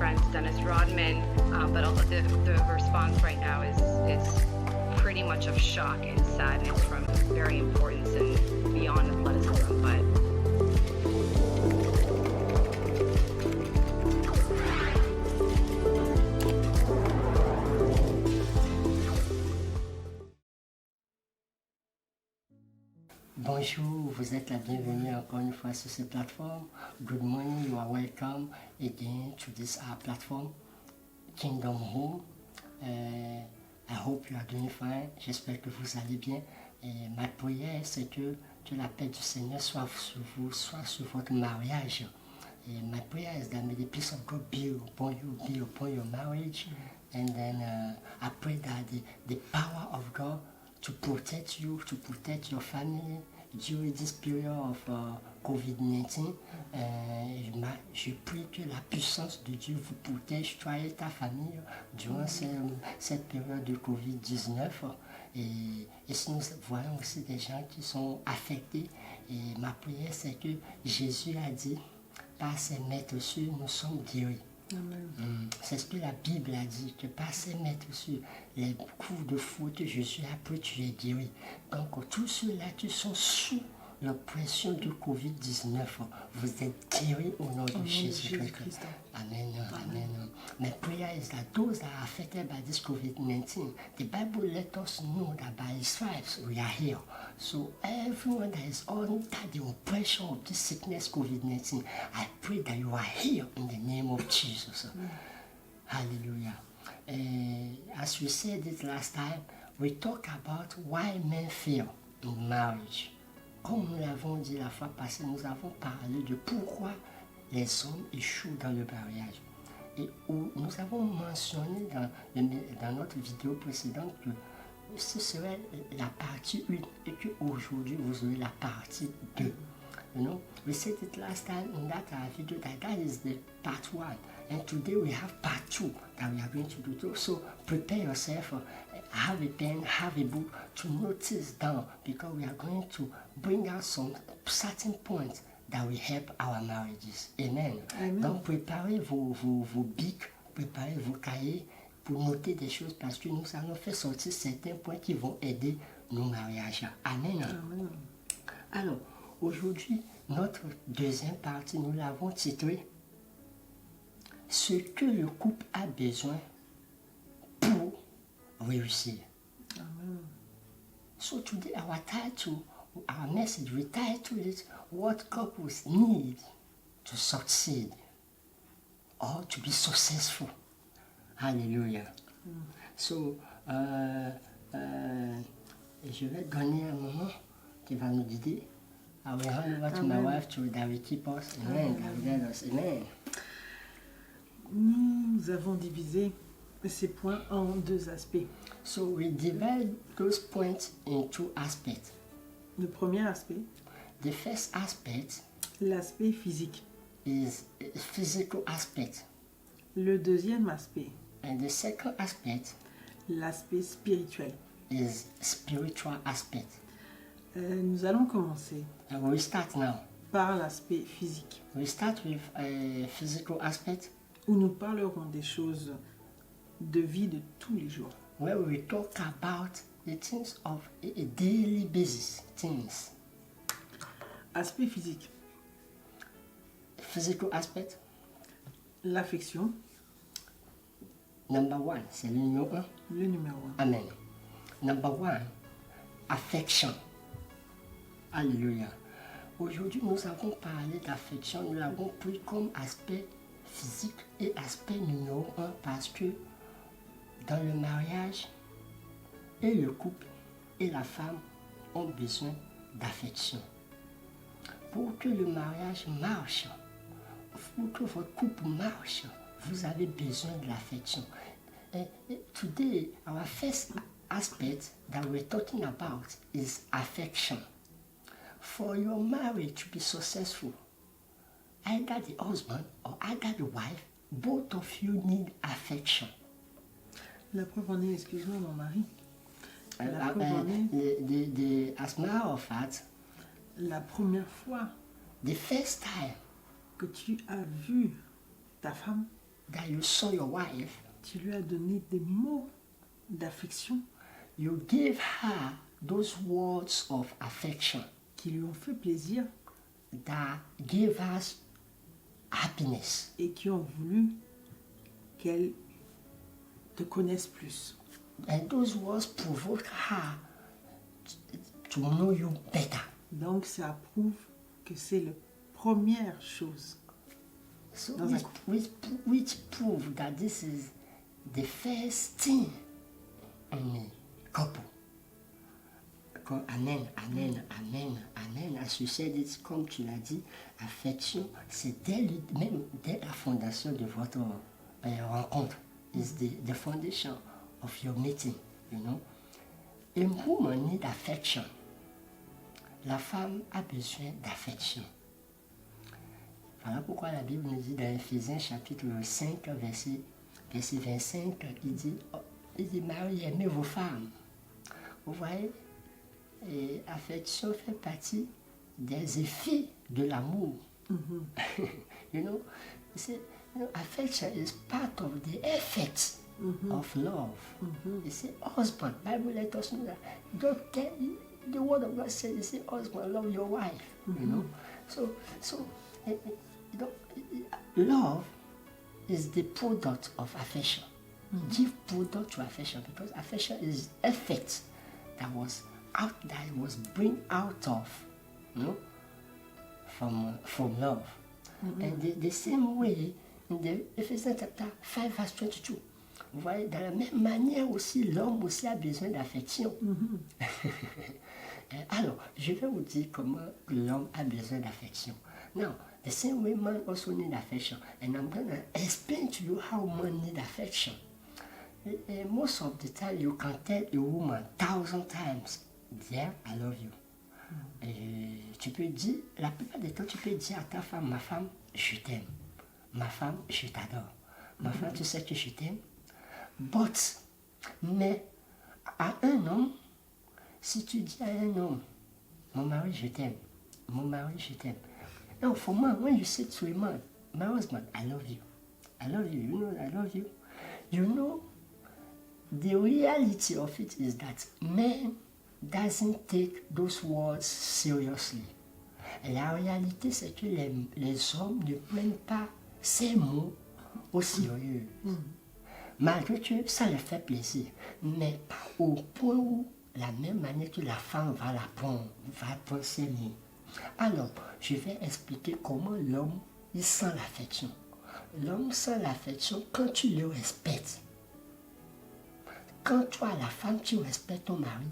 friend Dennis Rodman, but the response right now is pretty much of shock and sadness from very importance and beyond athleticism. But Bonjour, vous êtes la bienvenue encore une fois sur cette plateforme. Good morning, you are welcome again to this platform, Kingdom Home. I hope you are doing fine. J'espère que vous allez bien. Et ma prière, c'est que la paix du Seigneur soit sur vous, soit sur votre mariage. And my prayer is that may the peace of God be upon you, be upon your marriage. And then I pray that the power of God to protect you, to protect your family during this period of COVID-19. Je prie que la puissance de Dieu vous protège, toi et ta famille, durant cette période de COVID-19. Et si nous voyons aussi des gens qui sont affectés, et ma prière c'est que Jésus a dit, par ses maîtres-sûrs, nous sommes guéris. C'est ce que la Bible a dit, que par ses maîtres-sûrs, les coups de foudre, Jésus a pris, tu es guéri. Donc, tous ceux-là qui sont sous la pression du COVID-19, vous êtes guéris au nom de Jésus-Christ. Amen. Amen. My prayer is that those that are affected by this COVID-19, the Bible let us know that by His stripes we are healed. So everyone that is under the oppression of this sickness, COVID-19, I pray that you are healed in the name of Jesus. Hallelujah. As we said it last time, we talked about why men fail in marriage. Comme nous l'avons dit la fois passée, nous avons parlé de pourquoi les hommes échouent dans le mariage. Et nous avons mentionné dans notre vidéo précédente que ce serait la partie 1 et qu'aujourd'hui vous aurez la partie 2. You know, we said it last time in that video that is the part 1. And today we have part 2 that we are going to do. So prepare yourself, have a pen, have a book to notice down, because we are going to bring out some certain points that will help our marriages. Amen. Amen. Donc préparez vos bics, préparez vos cahiers pour noter des choses, parce que nous allons faire sortir certains points qui vont aider nos mariages. Amen. Amen. Alors, aujourd'hui, notre deuxième partie, nous l'avons titré « Ce que le couple a besoin pour réussir ». So today our message, we title it "What Couples Need to Succeed or to be Successful". Hallelujah. So, je vais donner un moment qui va nous guider. I will hand over to my wife that will keep us. Amen. That will guide us. Amen. Nous avons divisé ces points en 2 aspects. So we divide those points in 2 aspects. Le premier aspect, the first aspect, l'aspect physique, is a physical aspect. Le deuxième aspect, and the second aspect, l'aspect spirituel, is spiritual aspect. Nous allons commencer and we start now par l'aspect physique. We start with a physical aspect, où nous parlerons des choses de vie de tous les jours. Where we talk about the things of a daily basis things. Aspect physique. Physical aspect. L'affection. Number 1, c'est le numéro 1. Le numéro 1. Amen. Number 1, affection. Alléluia. Aujourd'hui, nous avons parlé d'affection, nous l'avons pris comme aspect physique et aspect numéro 1 parce que dans le mariage, et le couple et la femme ont besoin d'affection. Pour que le mariage marche, pour que votre couple marche, vous avez besoin de l'affection. Today, our first aspect that we're talking about is affection. For your marriage to be successful, either the husband or either the wife, both of you need affection. La preuve en est, excuse-moi mon mari. As a matter of fact, la première fois the first time que tu as vu ta femme, that you saw your wife, tu lui as donné des mots d'affection you give her those words of affection qui lui ont fait plaisir that give us happiness. et qui ont voulu qu'elle te connaisse plus. And those words provoke her to know you better. Donc ça prouve que c'est la première chose. So Dans which prove that this is the first thing in a couple. Amen, amen, amen, amen. As you said it, comme tu l'as dit, affection, c'est même dès la fondation de votre rencontre. Is the foundation of your meeting, you know. A woman need affection. La femme a besoin d'affection. Voilà pourquoi la Bible nous dit dans Éphésiens chapitre 5, verset 25, il dit Marie, aimez vos femmes. Vous voyez, et affection fait partie des effets de l'amour. You know, affection is part of the effect of love. You see, husband, Bible let us know that. Don't tell you, the word of God says, you see, husband, love your wife. You know, so love is the product of affection. Give product to affection because affection is effect that was bring out of, you know, from love. And the same way in the Ephesians chapter 5 verse 22. Vous voyez, dans la même manière aussi, l'homme aussi a besoin d'affection. Alors, je vais vous dire comment l'homme a besoin d'affection. Now, the same way man also need affection. And I'm going to explain to you how man need affection. Most of the time, you can tell a woman 1,000 times, dear, I love you. Tu peux dire, la plupart du temps, tu peux dire à ta femme, ma femme, je t'aime. Ma femme, je t'adore. Ma femme, tu sais que je t'aime. Mais à un homme, si tu dis à un homme, mon mari, je t'aime. Mon mari, je t'aime. No, for man, when you say to a man, my husband, I love you. I love you. You know, I love you. You know, the reality of it is that man doesn't take those words seriously. La réalité, c'est que les hommes ne prennent pas ces mots au sérieux. Malgré que ça leur fait plaisir, mais pas au point où, la même manière que la femme va prendre ces mots. Alors, je vais expliquer comment l'homme, il sent l'affection. L'homme sent l'affection quand tu le respectes. Quand toi, la femme, tu respectes ton mari,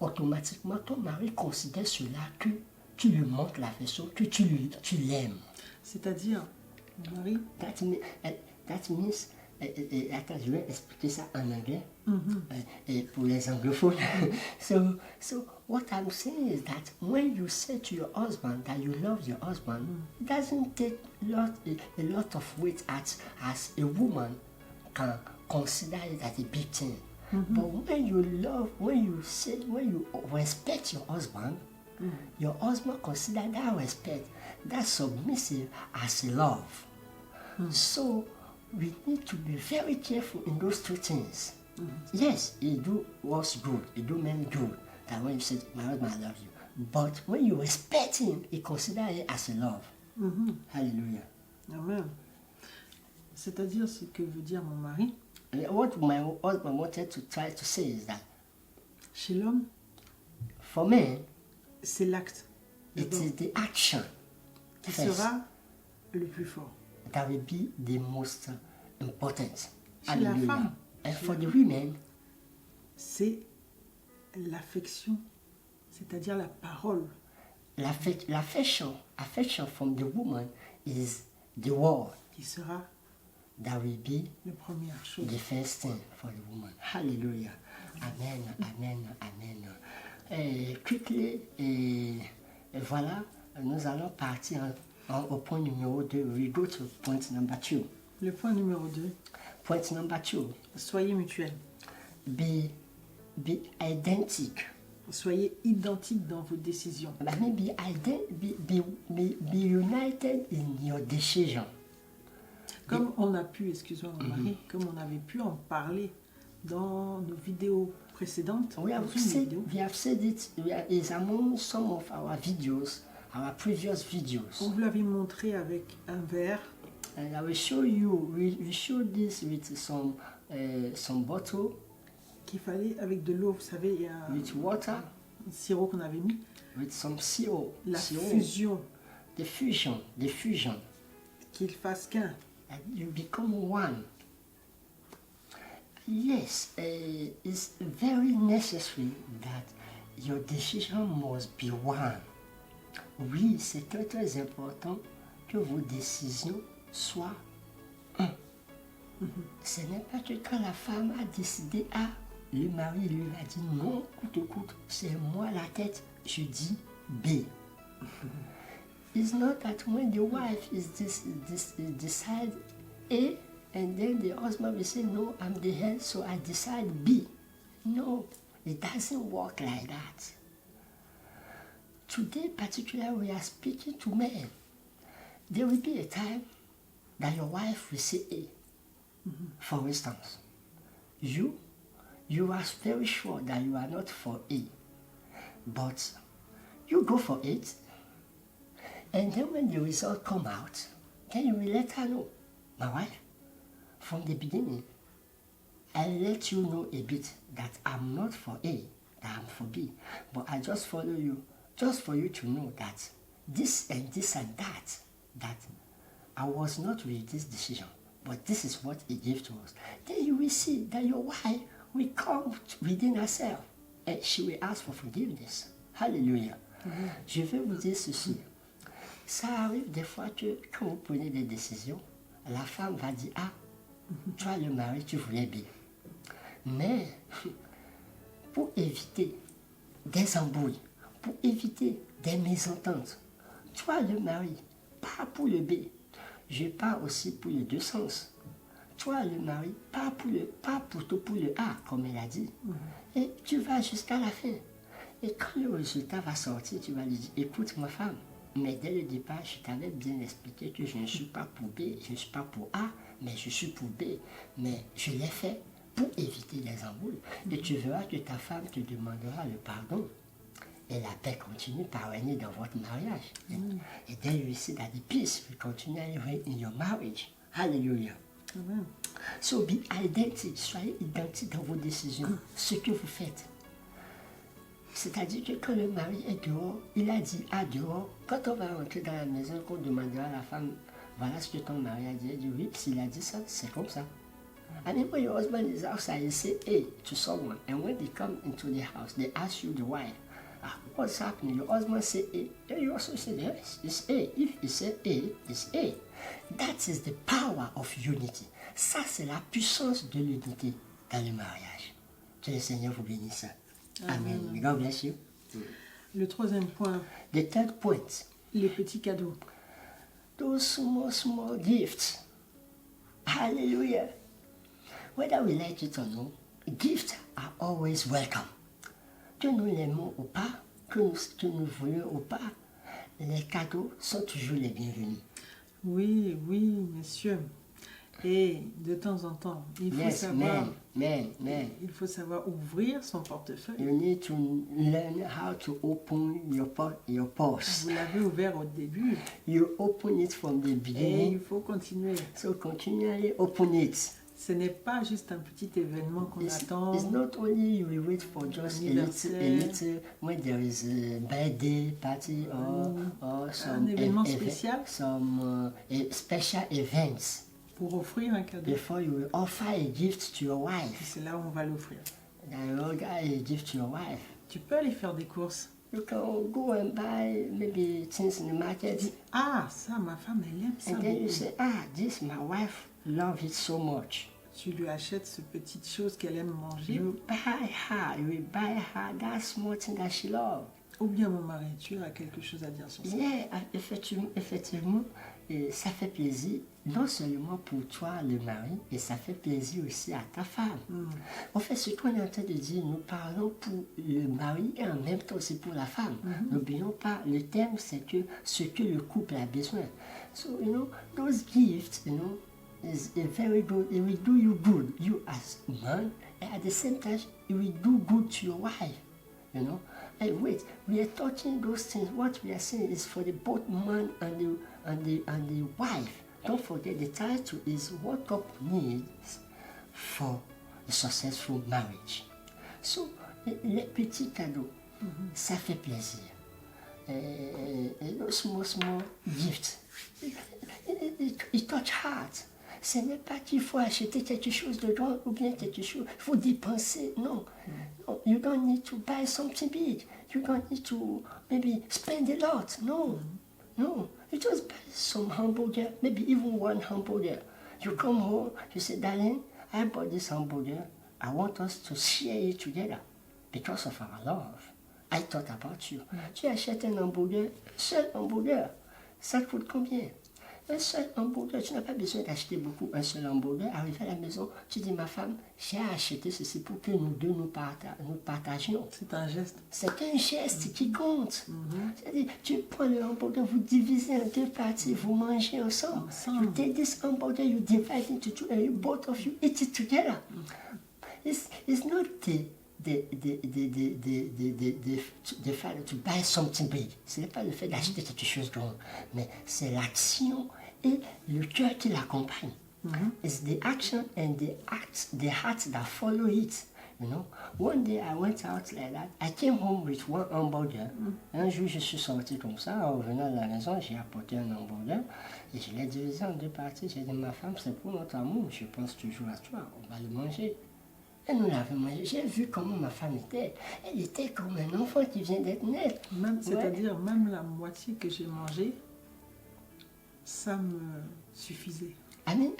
automatiquement, ton mari considère cela que tu lui montres l'affection, que tu l'aimes. C'est-à-dire, mon mari... That means, attends, je vais expliquer ça en anglais et pour les anglophones. So what I'm saying is that when you say to your husband that you love your husband, it doesn't take a lot of weight as a woman can consider it as a big thing. But when you respect your husband consider that respect, that submissive as a love. So we need to be very careful in those two things. Yes, it do what's good, it do mean good. That when you say, my husband, I love you. But when you respect him, he consider it as a love. Hallelujah. Amen. C'est-à-dire ce que veut dire mon mari. What my husband wanted to try to say is that chez l'homme, for me, c'est l'acte. It is the action qui sera le plus fort. That will be the most important. Chez la femme, and for the women, c'est l'affection, c'est-à-dire la parole. L'affection from the woman is the word. Qui sera that will be la première chose. The first thing for the woman. Hallelujah. Amen, amen, amen. Quickly, voilà, nous allons partir au point numéro 2. We go to point number 2. Le point numéro 2. Point number 2. Soyez mutuels. Be identique. Soyez identiques dans vos décisions. Be united in your decision. Comme on a pu, excuse-moi mon mari, comme on avait pu en parler dans nos vidéos précédentes, We dans have une said, vidéo, we have said it. It's among some of our videos, our previous on videos. vous l'avait montré avec un verre. And I will show you. We showed this with some bottle Qu'il fallait avec de l'eau, vous savez, il y a with water, un sirop qu'on avait mis, with some syrup. la syrup. fusion, The fusion. qu'il fasse qu'un. And you become one. Yes, it's very necessary that your decision must be one. Oui, c'est très très important que vos décisions soient un. Ce n'est pas que quand la femme a décidé A, le mari lui a dit non, coûte que coûte, c'est moi la tête, je dis B. It's not that when the wife decide A, and then the husband will say, no, I'm the head, so I decide B. No, it doesn't work like that. Today, particularly, we are speaking to men. There will be a time that your wife will say A. For instance, you are very sure that you are not for A, but you go for it, and then when the result come out, then you will let her know, my wife, from the beginning, I let you know a bit that I'm not for A, that I'm for B, but I just follow you, just for you to know that this and that I was not with this decision, but this is what it gave to us. Then you will see that your wife will come within herself and she will ask for forgiveness. Hallelujah. Je vais vous dire ceci. Ça arrive des fois que quand vous prenez des décisions, la femme va dire, ah, toi le mari, tu voulais B. Mais pour éviter des embrouilles, pour éviter des mésententes, toi le mari, pas pour le B, je pars aussi pour les deux sens. Toi le mari, pas plutôt pour le A, comme elle a dit. Et tu vas jusqu'à la fin. Et quand le résultat va sortir, tu vas lui dire, écoute ma femme, mais dès le départ, je t'avais bien expliqué que je ne suis pas pour B, je ne suis pas pour A, mais je suis pour B. Mais je l'ai fait pour éviter les embrouilles. Et tu verras que ta femme te demandera le pardon. Et la paix continue par régner dans votre mariage. Et then you see that the peace will continually reign in your marriage. Hallelujah. Amen. So be identique, soyez identique dans vos décisions, ce que vous faites. C'est-à-dire que quand le mari est dehors, il a dit à dehors, quand on va rentrer dans la maison, qu'on demandera à la femme, voilà ce que ton mari a dit, elle dit oui, s'il a dit ça, c'est comme ça. And then when your husband is outside, you say A to someone, and when they come into the house, they ask you the wife, what's happening? Your husband say A, then you also say yes, it's A. If he said A, it's A. That is the power of unity. Ça, c'est la puissance de l'unité dans le mariage. Que le Seigneur vous bénisse. Amen. May God bless you. Le troisième point, The third point, les petits cadeaux. those small gifts. Hallelujah. Whether we like it or not, gifts are always welcome. Que nous l'aimons ou pas, que nous voulions ou pas, les cadeaux sont toujours les bienvenus. Oui, messieurs. Et de temps en temps, il faut savoir, man. il faut savoir ouvrir son portefeuille. You need to learn how to open your purse. Vous l'avez ouvert au début You open it from the et il beginning, faut continuer. so continually open it. Ce n'est pas juste un petit événement qu'on attend. It's not only you will wait for just a little when there is a birthday party or some événement spécial. some special events Pour offrir un cadeau. before you will offer a gift to your Et wife. c'est là où on va l'offrir. Then you will get a gift to your wife. Tu peux aller faire des courses. You can go and buy maybe things in the market, Ah, ça, ma femme, elle aime ça and then you beaucoup. say, this my wife love it so much. Tu lui achètes ce petite chose qu'elle aime manger. You will buy her that small thing that she loves. Ou bien mon mari, tu as quelque chose à dire sur ça. Yeah, effectivement, ça fait plaisir, non seulement pour toi, le mari, et ça fait plaisir aussi à ta femme. En fait, ce qu'on est en train de dire, nous parlons pour le mari et en même temps aussi pour la femme. N'oublions pas, le thème, c'est que ce que le couple a besoin. So, those gifts, is a very good, it will do you good, you as a man, and at the same time, it will do good to your wife, you know. Hey, wait, we are touching those things. What we are saying is for the both man and the wife. Don't forget the title is what couple needs for a successful marriage. So, les petits cadeaux, ça fait plaisir. Small gifts, it touch heart. Ce n'est pas qu'il faut acheter quelque chose de grand ou bien quelque chose, il faut dépenser. Non. No, you don't need to buy something big. You don't need to maybe spend a lot. No. No. You just buy some hamburger, maybe even one hamburger. You come home, you say, darling, I bought this hamburger. I want us to share it together because of our love. I thought about you. Tu achètes un hamburger, seul hamburger, ça te coûte combien? Un seul hamburger, tu n'as pas besoin d'acheter beaucoup, un seul hamburger. Arrivé à la maison, tu dis, ma femme, j'ai acheté ceci pour que nous deux nous partagions. C'est un geste. C'est un geste qui compte. C'est-à-dire, tu prends le hamburger, vous divisez en deux parties, vous mangez ensemble. You take this hamburger, you divide into two, and you, both of you eat it together. It's not the fait de buy something big. Ce n'est pas le fait d'acheter quelque chose de grand, mais c'est l'action et le cœur qui l'accompagne. It's the action and the heart that follow it. You know, one day I went out like that. I came home with one hamburger. Un jour, je suis sorti comme ça. En revenant de la maison, j'ai apporté un hamburger et je l'ai divisé en deux parties. J'ai dit, ma femme, c'est pour notre amour. Je pense toujours à toi. On va le manger. Et nous l'avons mangé. J'ai vu comment ma femme était. Elle était comme un enfant qui vient d'être né. C'est-à-dire, même la moitié que j'ai mangée, ça me suffisait. Amen.